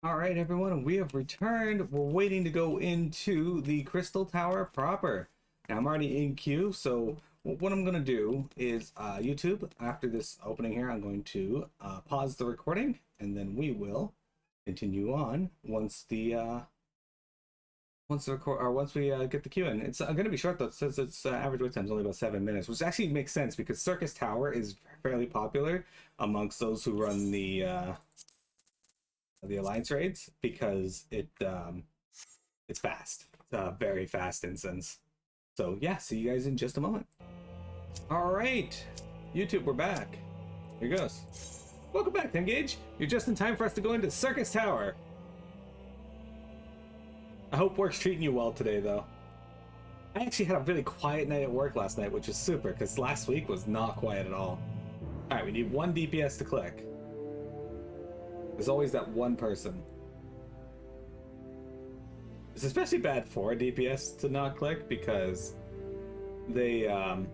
All right, everyone, we have returned. We're waiting to go into the Crystal Tower proper. Now, I'm already in queue, so what I'm going to do is YouTube, after this opening here, I'm going to pause the recording, and then we will continue on once the once we get the queue in. It's going to be short though, since its average wait time is only about 7 minutes, which actually makes sense because Syrcus Tower is fairly popular amongst those who run the Alliance raids because it's fast. It's a very fast instance. So yeah, see you guys in just a moment. All right, YouTube, we're back. Here goes. Welcome back, Engage. You're just in time for us to go into Syrcus Tower. I hope work's treating you well today, though. I actually had a really quiet night at work last night, which was super, because last week was not quiet at all. All right, we need 1 DPS to click. There's always that one person. It's especially bad for a DPS to not click because they're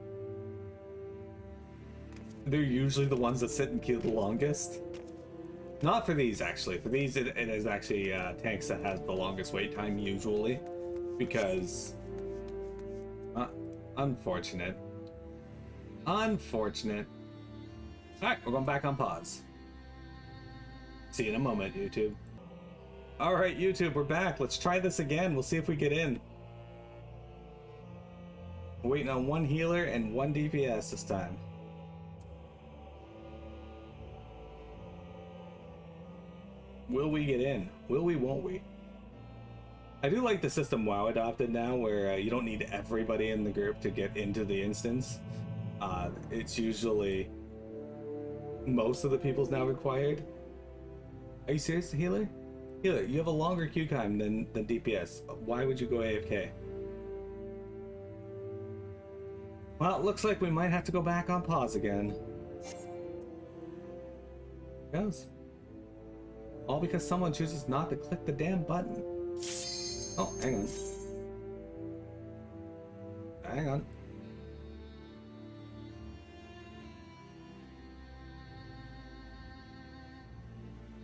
usually the ones that sit in queue the longest. Not for these, actually. For these, it is actually tanks that have the longest wait time usually, because unfortunate. Unfortunate. All right, we're going back on pause. See you in a moment, YouTube. All right, YouTube, we're back. Let's try this again. We'll see if we get in. We're waiting on 1 healer and 1 DPS this time. Will we get in? Will we, won't we? I do like the system WoW adopted now where you don't need everybody in the group to get into the instance. It's usually most of the people's now required. Are you serious, healer? Healer, you have a longer queue time than DPS. Why would you go AFK? Well, it looks like we might have to go back on pause again. Goes. All because someone chooses not to click the damn button. Oh, hang on. Hang on.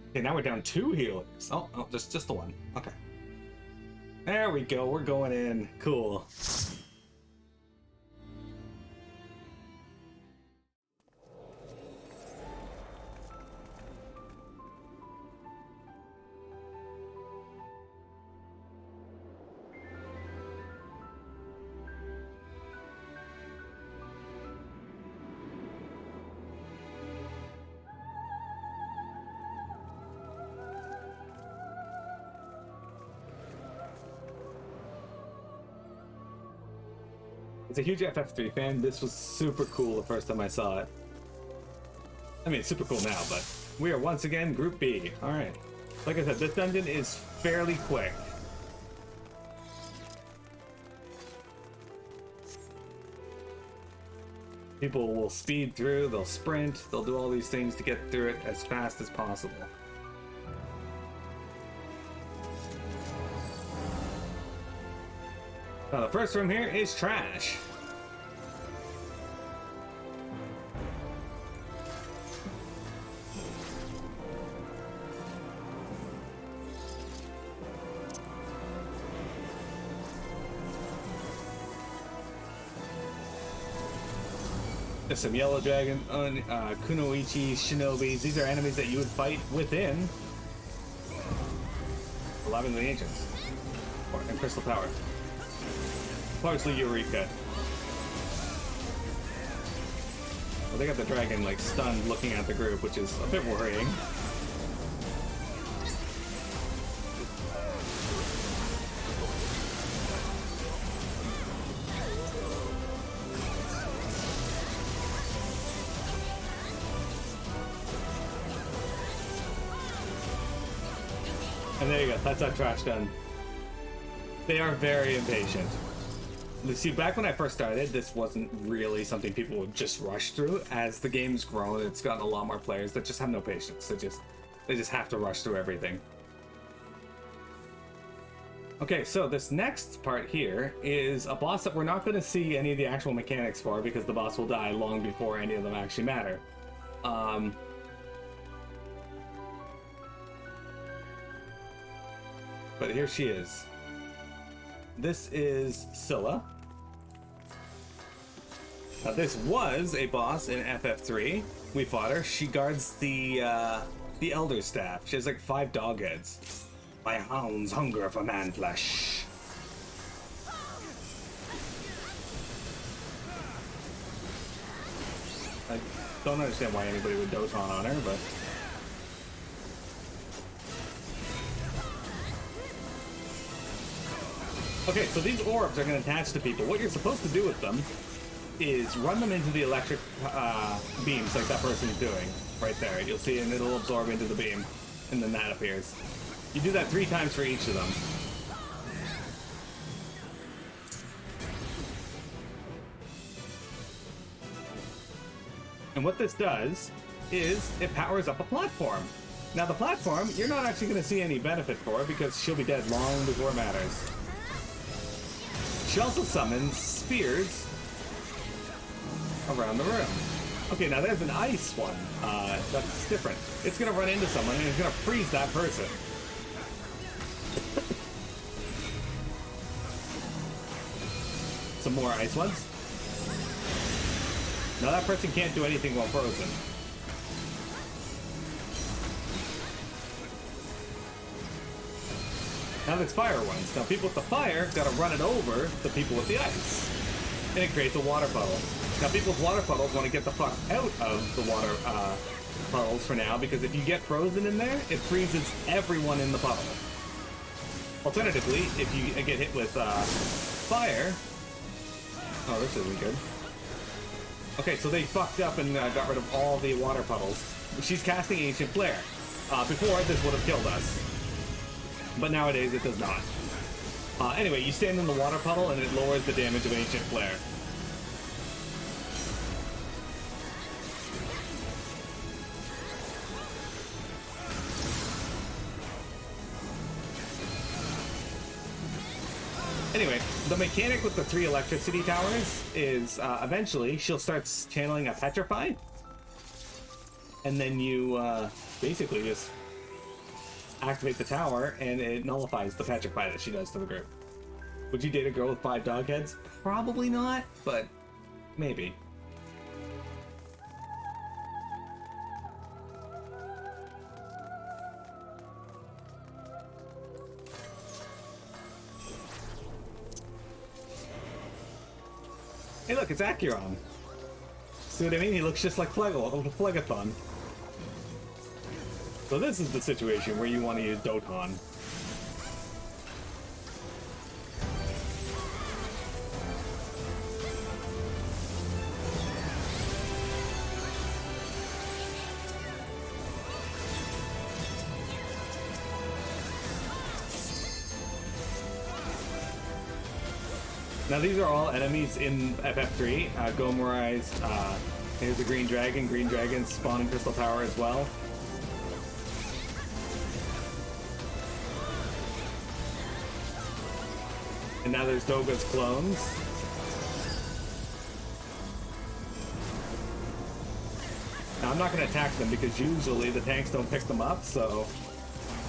Okay, now we're down 2 healers. Oh, just the 1. Okay. There we go. We're going in. Cool. As a huge FF3 fan, this was super cool the first time I saw it. I mean, it's super cool now, but we are once again Group B. Alright. Like I said, this dungeon is fairly quick. People will speed through, they'll sprint, they'll do all these things to get through it as fast as possible. Now, the first room here is trash. There's some yellow dragon, kunoichi, shinobis. These are enemies that you would fight within 11 of the Ancients, or in Crystal Tower. Largely Eureka. Well, they got the dragon like stunned looking at the group, which is a bit worrying. And there you go, that's our trash done. They are very impatient. See, back when I first started, this wasn't really something people would just rush through. As the game's grown, it's gotten a lot more players that just have no patience. They just have to rush through everything. Okay, so this next part here is a boss that we're not going to see any of the actual mechanics for because the boss will die long before any of them actually matter. but here she is. This is Scylla. Now this was a boss in FF3. We fought her. She guards the Elder Staff. She has like 5 dog heads. My hounds hunger for man flesh. I don't understand why anybody would dote on her, but... Okay, so these orbs are going to attach to people. What you're supposed to do with them is run them into the electric beams like that person's doing. Right there. You'll see, and it'll absorb into the beam, and then that appears. You do that 3 times for each of them. And what this does is it powers up a platform. Now the platform, you're not actually going to see any benefit for it because she'll be dead long before it matters. She also summons spears around the room. Okay, now there's an ice one. That's different. It's going to run into someone and it's going to freeze that person. Some more ice ones. Now that person can't do anything while frozen. Now there's fire ones. Now people with the fire gotta run it over the people with the ice. And it creates a water puddle. Now people with water puddles want to get the fuck out of the water puddles for now, because if you get frozen in there, it freezes everyone in the puddle. Alternatively, if you get hit with fire... Oh, this isn't good. Okay, so they fucked up and got rid of all the water puddles. She's casting Ancient Flare. Before, this would have killed us. But nowadays, it does not. Anyway, you stand in the water puddle and it lowers the damage of Ancient Flare. Anyway, the mechanic with the 3 electricity towers is eventually she'll start channeling a Petrify. And then you basically just activate the tower and it nullifies the Petrify that she does to the group. Would you date a girl with 5 dog heads? Probably not, but maybe. Hey look, it's Acheron. See what I mean? He looks just like Phlegathon. So this is the situation where you want to use Doton. Now these are all enemies in FF3. Gomorai's, here's the Green Dragon. Green Dragon's spawning Crystal Tower as well. And now there's Doga's clones. Now I'm not going to attack them because usually the tanks don't pick them up, so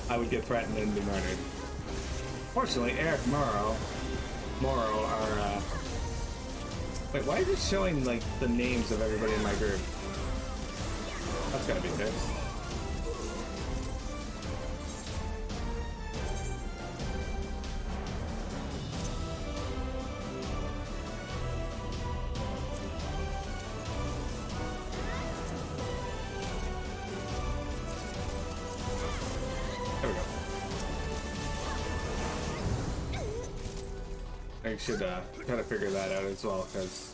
I would get threatened and be murdered. Fortunately, Eric Moro are, wait, why is it showing, like, the names of everybody in my group? That's gotta be fixed. I should try to figure that out as well, because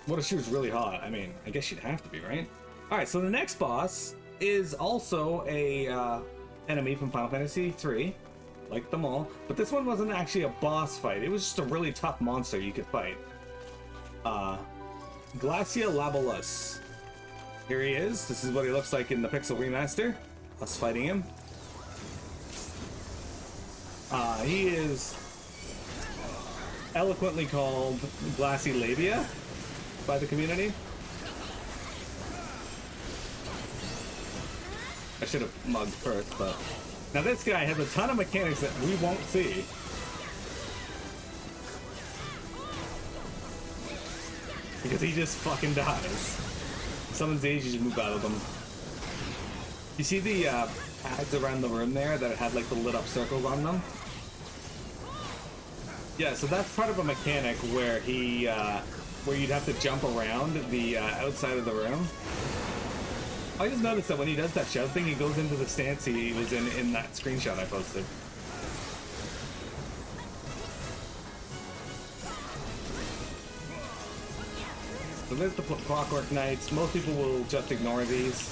what if she was really hot? I mean, I guess she'd have to be, right? Alright, so the next boss is also a enemy from Final Fantasy III, like them all, but this one wasn't actually a boss fight. It was just a really tough monster you could fight. Glacia Labolus. Here he is. This is what he looks like in the Pixel Remaster. Us fighting him. He is eloquently called Glassy Labia by the community. I should have mugged first, but... Now this guy has a ton of mechanics that we won't see. Because he just fucking dies. Summons age, you just move out of them. You see the pads around the room there that had like the lit up circles on them? Yeah, so that's part of a mechanic where he, where you'd have to jump around the outside of the room. I just noticed that when he does that shove thing, he goes into the stance he was in that screenshot I posted. So there's the Clockwork Knights. Most people will just ignore these.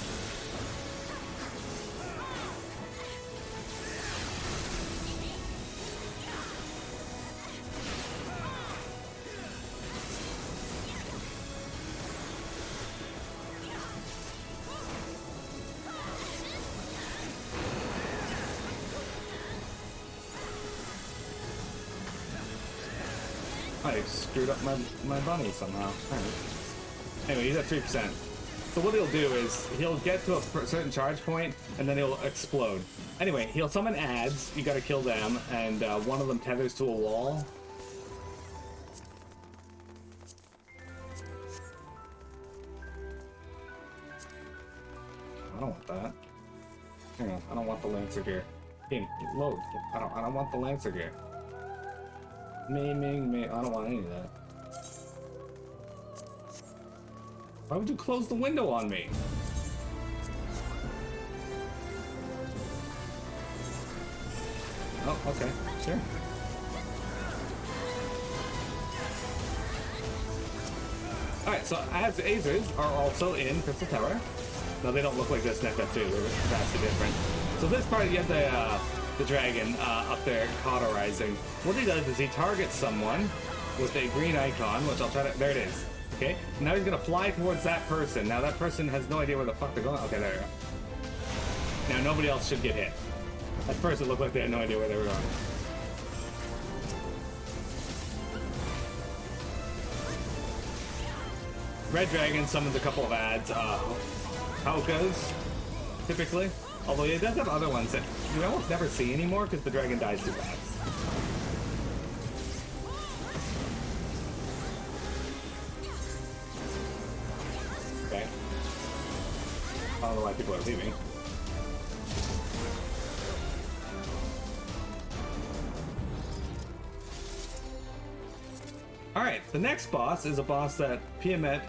I screwed up my bunny somehow. Anyway, he's at 3%. So what he'll do is he'll get to a certain charge point and then he'll explode. Anyway, he'll summon ads. You gotta kill them, and one of them tethers to a wall. I don't want that. Hang on, I don't want the Lancer gear. Game, load. I don't want the Lancer gear. Me. I don't want any of that. Why would you close the window on me? Oh, okay, sure. Alright, so Azers are also in Crystal Tower. No, they don't look like this in FF2, they're vastly different. So this part, you have the dragon up there cauterizing. What he does is he targets someone with a green icon, which I'll try to... There it is. Okay, now he's gonna fly towards that person. Now that person has no idea where the fuck they're going. Okay, there we go. Now nobody else should get hit. At first it looked like they had no idea where they were going. Red Dragon summons a couple of ads. Haukas, typically. Although it does have other ones that you almost never see anymore because the dragon dies too fast. Okay. I don't know why people are leaving. Alright, the next boss is a boss that Piamet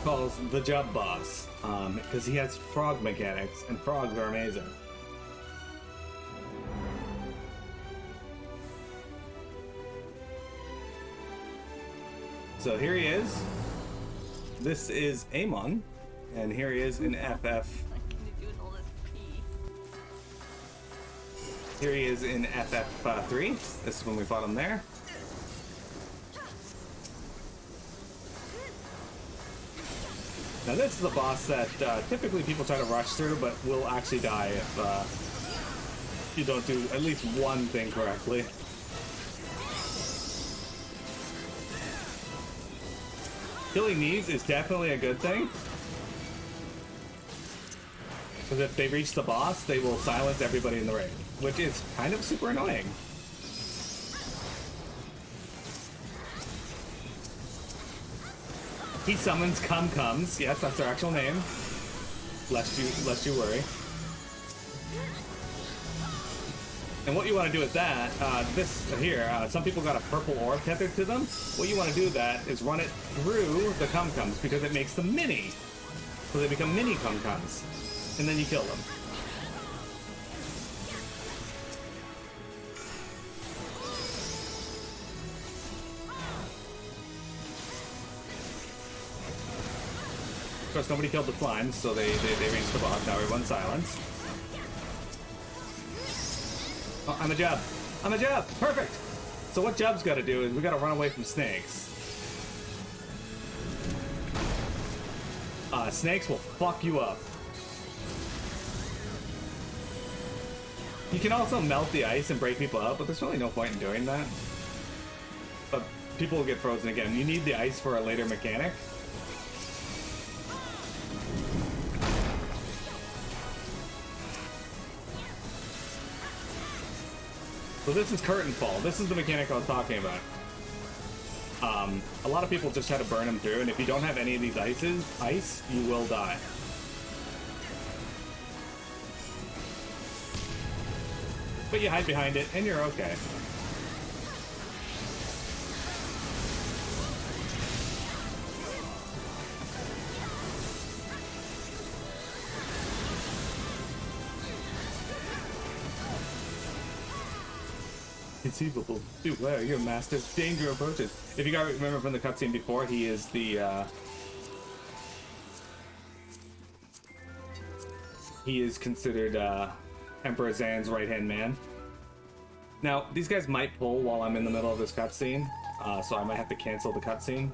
calls the Jub boss, because he has frog mechanics, and frogs are amazing. So here he is. This is Amon, and here he is in FF. Here he is in FF3. This is when we fought him there. Now this is a boss that typically people try to rush through, but will actually die if you don't do at least one thing correctly. Killing these is definitely a good thing, because if they reach the boss, they will silence everybody in the ring, which is kind of super annoying. He summons Comes. Yes, that's their actual name. Lest you worry. And what you want to do with that, some people got a purple orb tethered to them. What you want to do with that is run it through the Comes because it makes them mini. So they become mini Comes. And then you kill them. Of course, nobody killed the slimes, so they reached the boss. Now everyone's silenced. Oh, I'm a Jub. I'm a Jub! Perfect! So what Jub's got to do is we got to run away from snakes. Snakes will fuck you up. You can also melt the ice and break people up, but there's really no point in doing that. But people will get frozen again. You need the ice for a later mechanic. So this is curtain fall. This is the mechanic I was talking about. A lot of people just try to burn them through, and if you don't have any of these ice, you will die. But you hide behind it, and you're okay. Conceivable. Beware, your master's danger approaches. If you guys remember from the cutscene before, he is the he is considered Emperor Xande's right-hand man. Now, these guys might pull while I'm in the middle of this cutscene, so I might have to cancel the cutscene.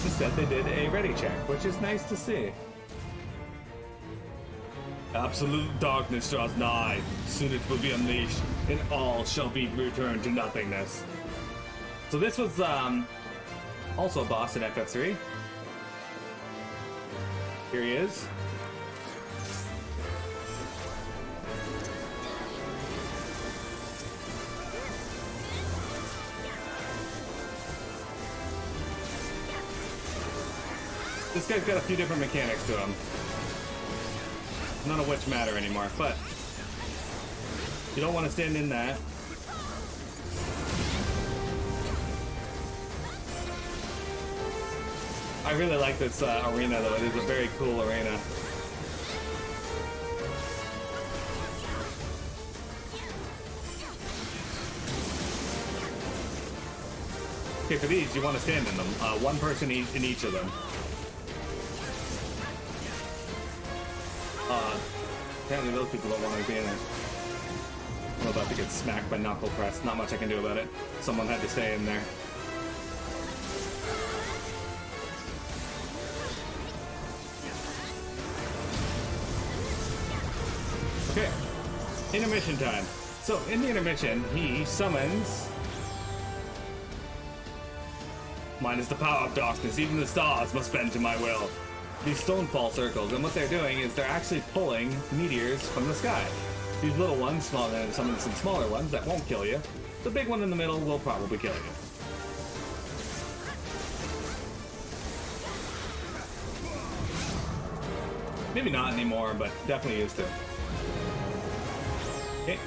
Instead, they did a ready check, which is nice to see. Absolute darkness draws nigh. Soon it will be unleashed, and all shall be returned to nothingness. So this was also a boss in FF3. Here he is. This guy's got a few different mechanics to him. None of which matter anymore, but you don't want to stand in that. I really like this arena though. It is a very cool arena. Okay, for these, you want to stand in them. One person in each of them. Apparently those people don't want to be in it. I'm about to get smacked by knuckle press. Not much I can do about it. Someone had to stay in there. Okay. Intermission time. So, in the intermission, he summons... Mine is the power of darkness. Even the stars must bend to my will. These stonefall circles, and what they're doing is they're actually pulling meteors from the sky. These little ones, smaller than some smaller ones that won't kill you. The big one in the middle will probably kill you. Maybe not anymore, but definitely used to. Okay.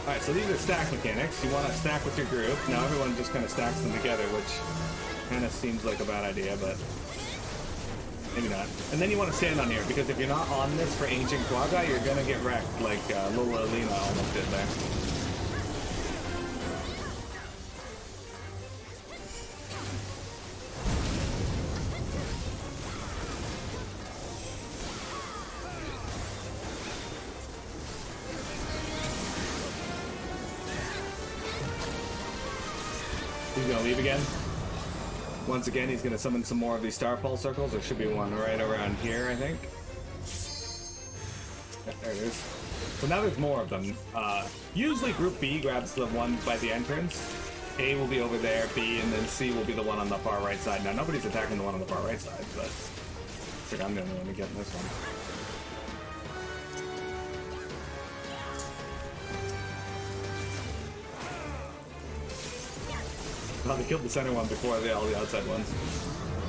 Alright, so these are stack mechanics. You want to stack with your group. Now everyone just kind of stacks them together, which kind of seems like a bad idea, but maybe not. And then you want to stand on here, because if you're not on this for Ancient Quagga, you're going to get wrecked like Lola Alina almost did there. He's going to leave again. Once again, he's going to summon some more of these Starfall circles. There should be one right around here, I think. Yeah, there it is. So now there's more of them. Usually Group B grabs the one by the entrance. A will be over there, B, and then C will be the one on the far right side. Now, nobody's attacking the one on the far right side, but I think I'm the only one to get in this one. Oh, they killed the center one before all the outside ones.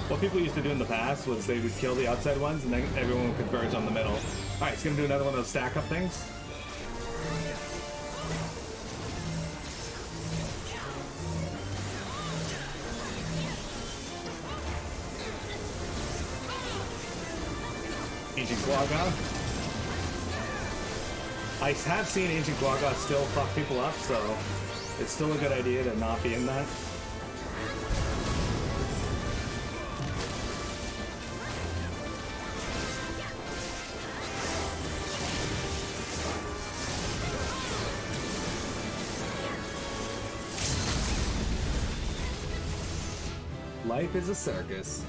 What people used to do in the past was they would kill the outside ones and then everyone would converge on the middle. Alright, it's gonna do another one of those stack up things. Ancient Quagga. I have seen Ancient Quagga still fuck people up, so it's still a good idea to not be in that. Life is a circus.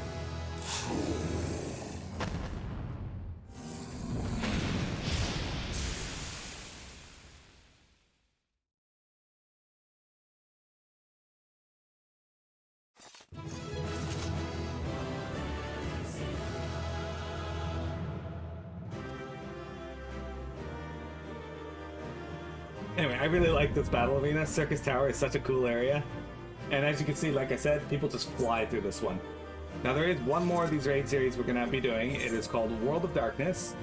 Anyway, I really like this battle arena. Syrcus Tower is such a cool area. And as you can see, like I said, people just fly through this one. Now there is one more of these raid series we're going to be doing. It is called World of Darkness.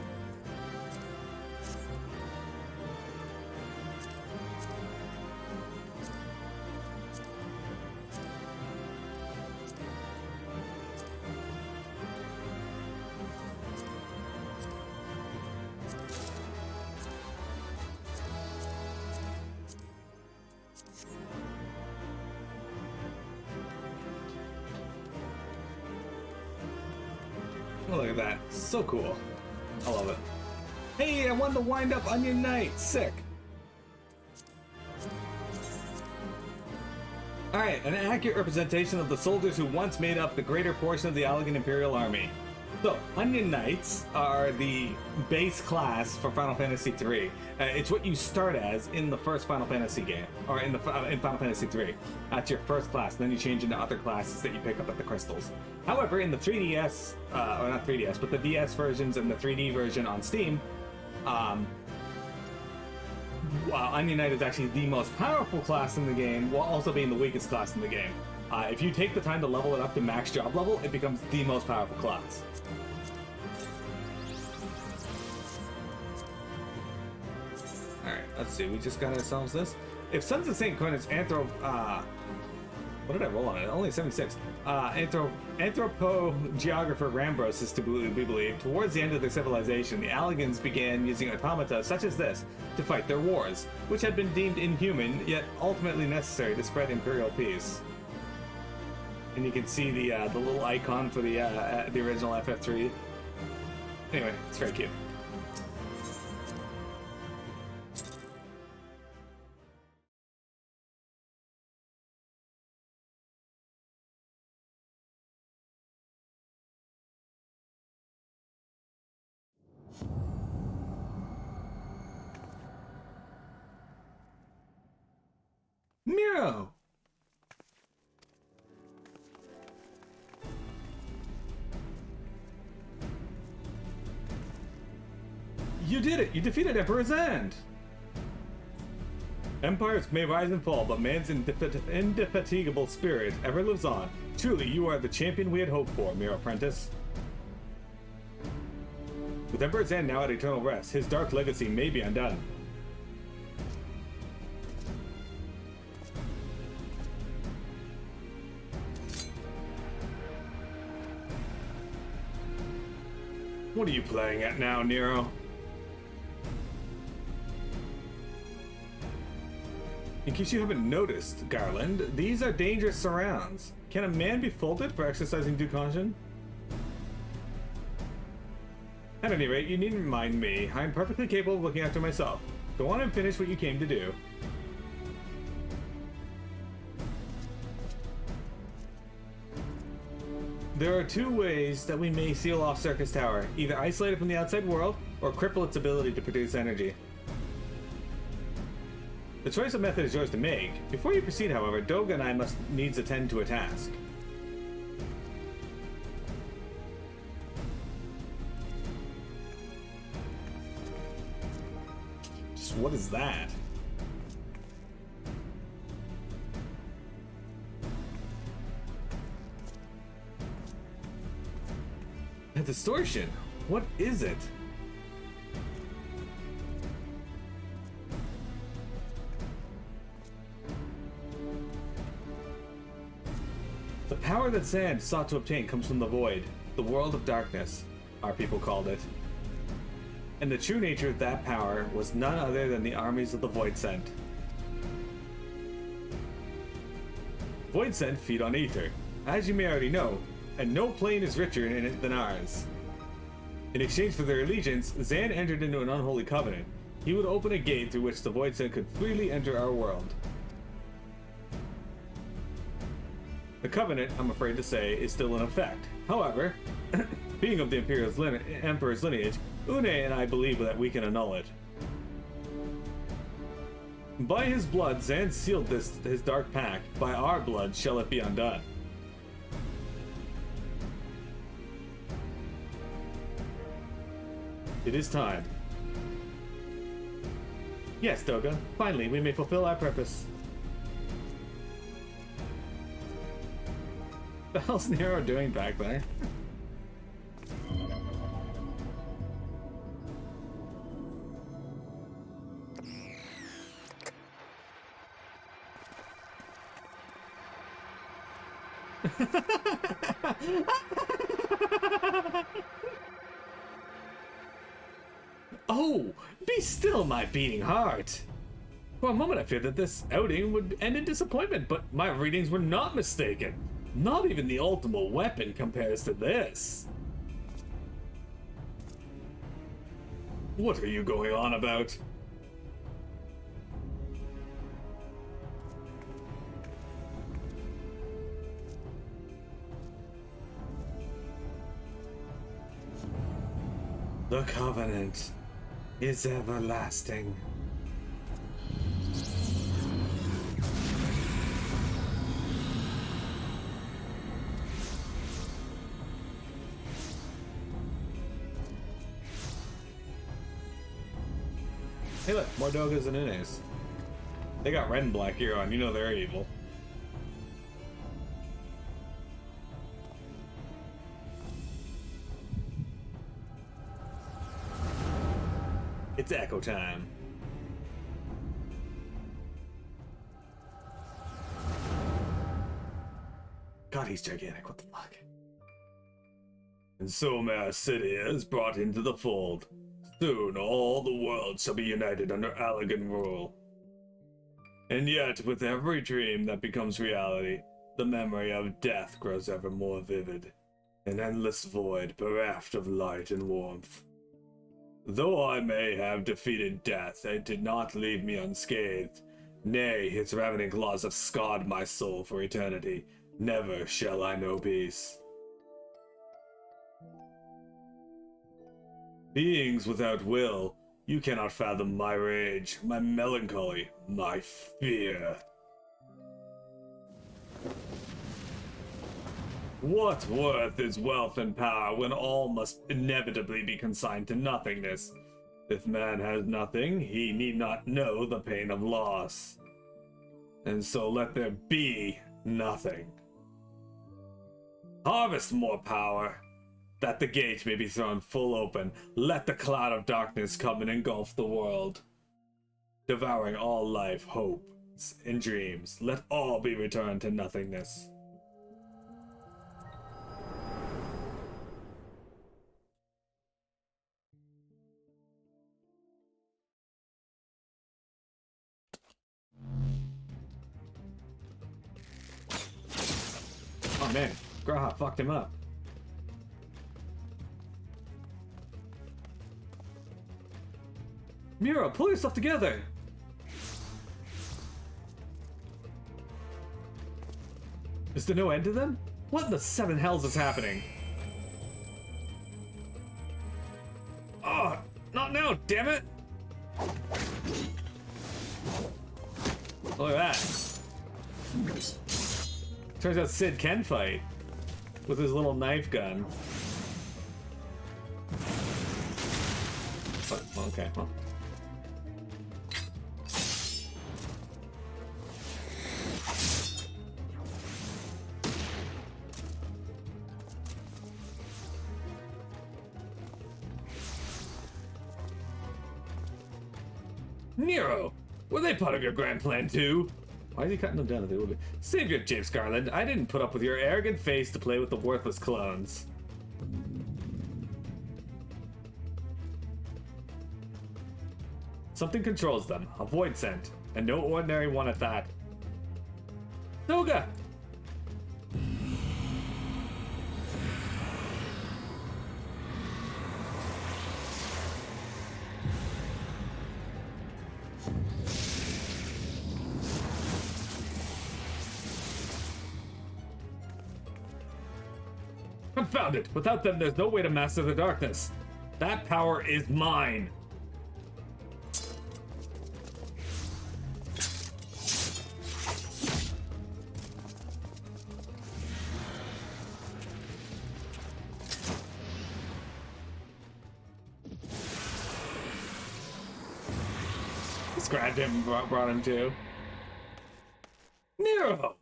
Oh, look at that. So cool. I love it. Hey, I won the wind-up Onion Knight. Sick. Alright, an accurate representation of the soldiers who once made up the greater portion of the Allegan Imperial Army. So, Onion Knights are the base class for Final Fantasy III. It's what you start as in the first Final Fantasy game, or in Final Fantasy III. That's your first class, then you change into other classes that you pick up at the crystals. However, in the 3DS, or not 3DS, but the DS versions and the 3D version on Steam, Onion Knight is actually the most powerful class in the game, while also being the weakest class in the game. If you take the time to level it up to max job level, it becomes the most powerful class. Alright, let's see, we just got ourselves this. If Sons of St. Cornet's what did I roll on it? Only 76. Anthropogeographer Rambros is to be believed. Towards the end of their civilization, the Allegans began using automata such as this to fight their wars, which had been deemed inhuman, yet ultimately necessary to spread imperial peace. And you can see the little icon for the original FF3. Anyway, it's very cute. Miro! You did it! You defeated Emperor Xande! Empires may rise and fall, but man's indefatigable spirit ever lives on. Truly, you are the champion we had hoped for, Miro Apprentice. With Emperor Xande now at eternal rest, his dark legacy may be undone. What are you playing at now, Nero? In case you haven't noticed, Garland, these are dangerous surrounds. Can a man be faulted for exercising due caution? At any rate, you needn't mind me. I'm perfectly capable of looking after myself. Go on and finish what you came to do. There are two ways that we may seal off Syrcus Tower, either isolate it from the outside world, or cripple its ability to produce energy. The choice of method is yours to make. Before you proceed, however, Doga and I must needs attend to a task. Just what is that? A distortion? What is it? The power that Xande sought to obtain comes from the Void, the world of darkness, our people called it. And the true nature of that power was none other than the armies of the Voidsent. Voidsent feed on ether, as you may already know, and no plane is richer in it than ours. In exchange for their allegiance, Xande entered into an unholy covenant. He would open a gate through which the Voidsent could freely enter our world. The Covenant, I'm afraid to say, is still in effect. However, being of the Emperor's lineage, Une and I believe that we can annul it. By his blood, Xande sealed his dark pact. By our blood shall it be undone. It is time. Yes, Doga. Finally, we may fulfill our purpose. The hell's Nero doing back there? Oh, be still, my beating heart. For a moment I feared that this outing would end in disappointment, but my readings were not mistaken. Not even the ultimate weapon compares to this. What are you going on about? The Covenant is everlasting. Hey look, more Dogas and Unes. They got red and black gear on, you know they're evil. It's echo time. God, he's gigantic, what the fuck? And so Mare City is brought into the fold. Soon all the world shall be united under Allegan rule. And yet, with every dream that becomes reality, the memory of death grows ever more vivid. An endless void bereft of light and warmth. Though I may have defeated death, it did not leave me unscathed. Nay, its ravening claws have scarred my soul for eternity. Never shall I know peace. Beings without will, you cannot fathom my rage, my melancholy, my fear. What worth is wealth and power when all must inevitably be consigned to nothingness? If man has nothing, he need not know the pain of loss. And so let there be nothing. Harvest more power, that the gate may be thrown full open. Let the cloud of darkness come and engulf the world. Devouring all life, hopes, and dreams, let all be returned to nothingness. Oh man, Graha fucked him up. Mira, pull yourself together! Is there no end to them? What in the seven hells is happening? Oh, not now, damn it! Look at that. Turns out Sid can fight with his little knife gun. But, okay, well. Nero! Were they part of your grand plan too? Why is he cutting them down if they would be? Save your James Garland. I didn't put up with your arrogant face to play with the worthless clones. Something controls them. A void scent. And no ordinary one at that. Doga! Confound it! Without them, there's no way to master the darkness. That power is mine. Just grabbed him and brought him to Nero.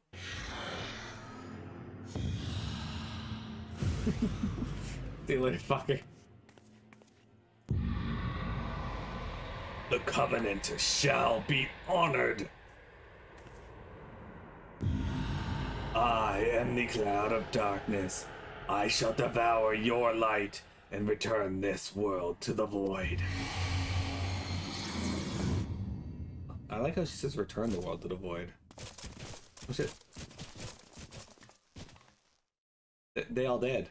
See you later, fucker. The Covenant shall be honored. I am the cloud of darkness. I shall devour your light and return this world to the void. I like how she says return the world to the void. Oh shit. They all dead.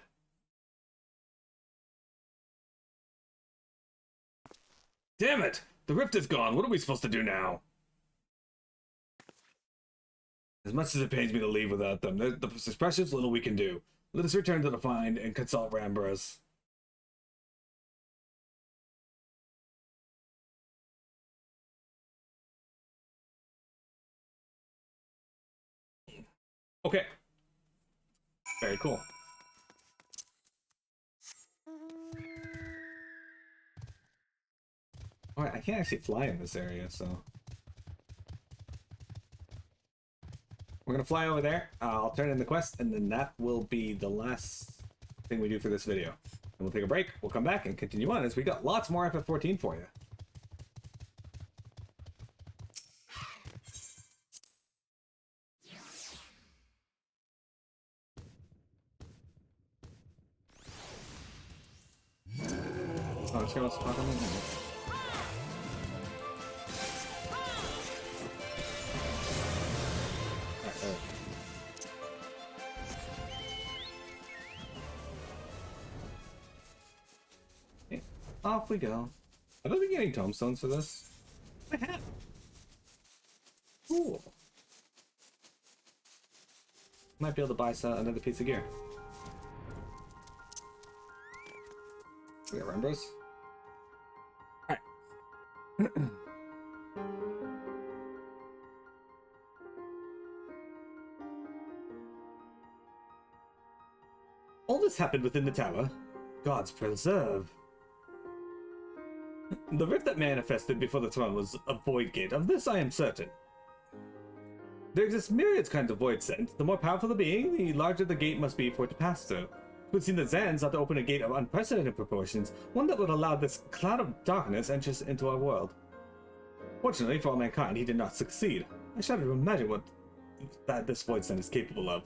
Damn it! The rift is gone. What are we supposed to do now? As much as it pains me to leave without them, there's precious little we can do. Let us return to the find and consult Rambras. Okay. Very cool. Alright, I can't actually fly in this area, so... We're gonna fly over there, I'll turn in the quest, and then that will be the last thing we do for this video. And we'll take a break, we'll come back and continue on, as we got lots more FF14 for you. Oh, it's gonna spot him in here. Okay, off we go. Have I been getting tombstones for this? I have. Cool. Might be able to buy another piece of gear. We got Rembros. Alright. All this happened within the tower. Gods preserve. The rift that manifested before the throne was a void gate. Of this I am certain. There exist myriad kinds of void scent. The more powerful the being, the larger the gate must be for it to pass through. It would seem that Xande sought to open a gate of unprecedented proportions, one that would allow this cloud of darkness entrance into our world. Fortunately for all mankind, he did not succeed. I shudder to imagine what this void scent is capable of.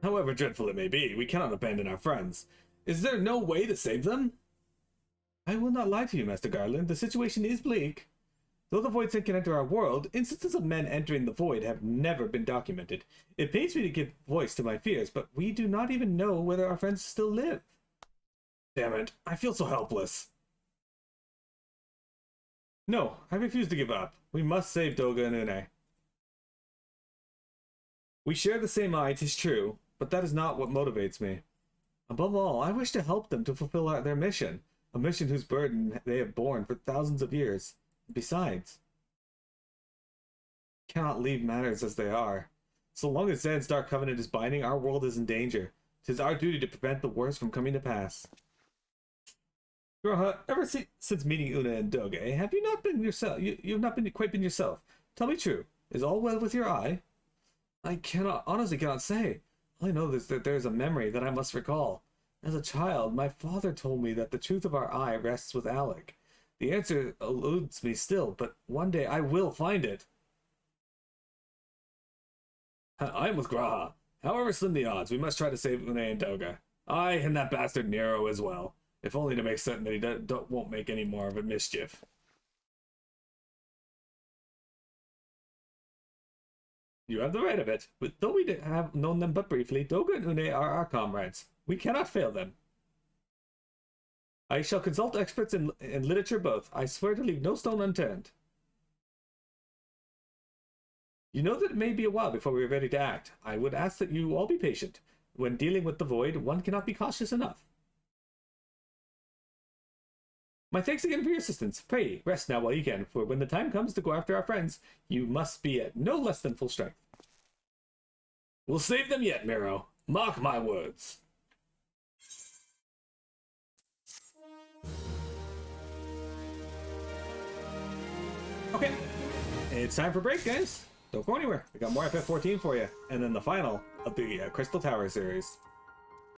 However dreadful it may be, we cannot abandon our friends. Is there no way to save them? I will not lie to you, Master Garland. The situation is bleak. Though the void scent can enter our world, instances of men entering the void have never been documented. It pains me to give voice to my fears, but we do not even know whether our friends still live. Damn it, I feel so helpless. No, I refuse to give up. We must save Doga and Une. We share the same eye, 'tis true, but that is not what motivates me. Above all, I wish to help them to fulfill their mission, a mission whose burden they have borne for thousands of years. Besides, cannot leave matters as they are. So long as Xande's Dark Covenant is binding, our world is in danger. 'Tis our duty to prevent the worst from coming to pass. Graha, ever since meeting Une and Doge, have you not been yourself? You have not been quite been yourself. Tell me true. Is all well with your eye? I honestly cannot say. All I know is that there is a memory that I must recall. As a child, my father told me that the truth of our eye rests with Alec. The answer eludes me still, but one day I will find it. I am with Graha. However slim the odds, we must try to save Une and Doga. I and that bastard Nero as well. If only to make certain that he won't make any more of a mischief. You have the right of it. But though we have known them but briefly, Doga and Une are our comrades. We cannot fail them. I shall consult experts in literature both. I swear to leave no stone unturned. You know that it may be a while before we are ready to act. I would ask that you all be patient. when dealing with the void, one cannot be cautious enough. My thanks again for your assistance. Pray, rest now while you can, for when the time comes to go after our friends, you must be at no less than full strength. We'll save them yet, Miro. Mark my words. Okay, it's time for break, guys. Don't go anywhere. We got more FF14 for you, and then the final of the Crystal Tower series.